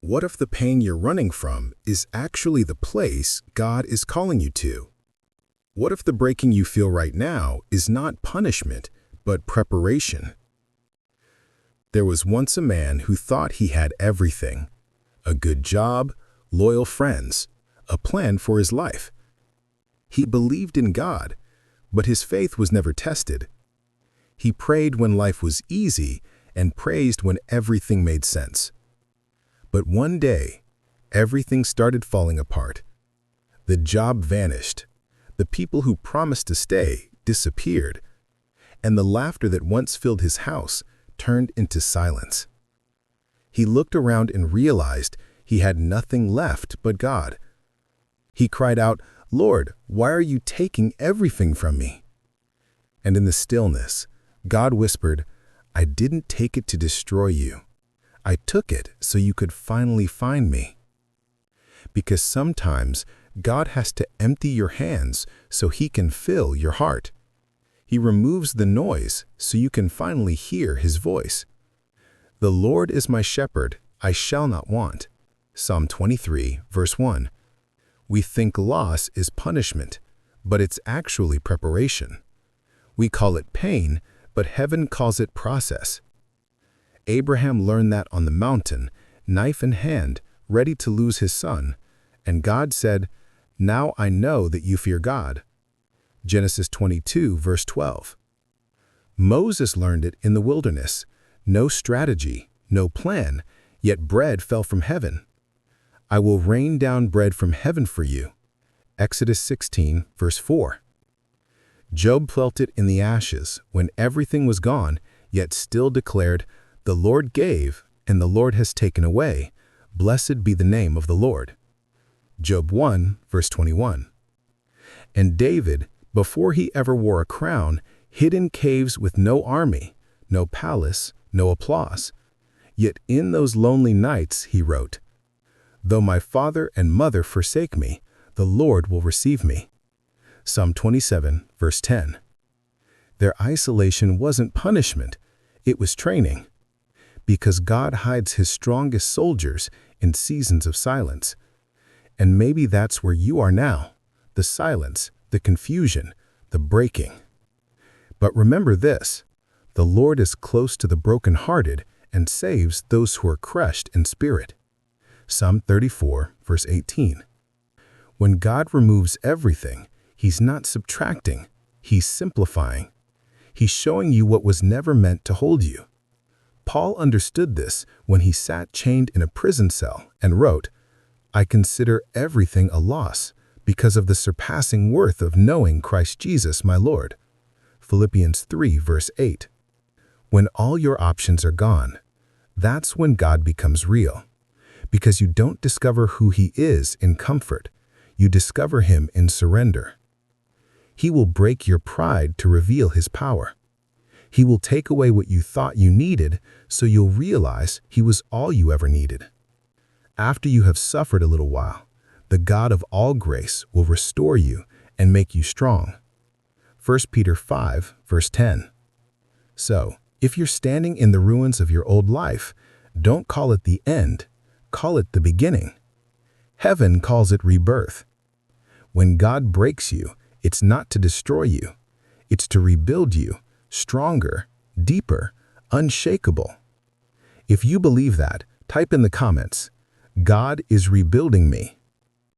What if the pain you're running from is actually the place God is calling you to? What if the breaking you feel right now is not punishment, but preparation? There was once a man who thought he had everything: a good job, loyal friends, a plan for his life. He believed in God, but his faith was never tested. He prayed when life was easy and praised when everything made sense. But one day, everything started falling apart. The job vanished. The people who promised to stay disappeared. And the laughter that once filled his house turned into silence. He looked around and realized he had nothing left but God. He cried out, "Lord, why are you taking everything from me?" And in the stillness, God whispered, "I didn't take it to destroy you. I took it so you could finally find me." Because sometimes God has to empty your hands so He can fill your heart. He removes the noise so you can finally hear His voice. "The Lord is my shepherd, I shall not want." Psalm 23, verse 1. We think loss is punishment, but it's actually preparation. We call it pain, but heaven calls it process. Abraham learned that on the mountain, knife in hand, ready to lose his son, and God said, "Now I know that you fear God." Genesis 22, verse 12. Moses learned it in the wilderness. No strategy, no plan, yet bread fell from heaven. "I will rain down bread from heaven for you." Exodus 16, verse 4. Job felt it in the ashes when everything was gone, yet still declared, "The Lord gave, and the Lord has taken away. Blessed be the name of the Lord." Job 1, verse 21. And David, before he ever wore a crown, hid in caves with no army, no palace, no applause. Yet in those lonely nights he wrote, "Though my father and mother forsake me, the Lord will receive me." Psalm 27, verse 10. Their isolation wasn't punishment, it was training. Because God hides His strongest soldiers in seasons of silence. And maybe that's where you are now, the silence, the confusion, the breaking. But remember this, the Lord is close to the brokenhearted and saves those who are crushed in spirit. Psalm 34, verse 18. When God removes everything, He's not subtracting, He's simplifying. He's showing you what was never meant to hold you. Paul understood this when he sat chained in a prison cell and wrote, "I consider everything a loss because of the surpassing worth of knowing Christ Jesus my Lord." Philippians 3, verse 8. When all your options are gone, that's when God becomes real. Because you don't discover who He is in comfort, you discover Him in surrender. He will break your pride to reveal His power. He will take away what you thought you needed so you'll realize He was all you ever needed. After you have suffered a little while, the God of all grace will restore you and make you strong. 1 Peter 5, verse 10. So, if you're standing in the ruins of your old life, don't call it the end, call it the beginning. Heaven calls it rebirth. When God breaks you, it's not to destroy you, it's to rebuild you, stronger, deeper, unshakable. If you believe that, type in the comments, "God is rebuilding me."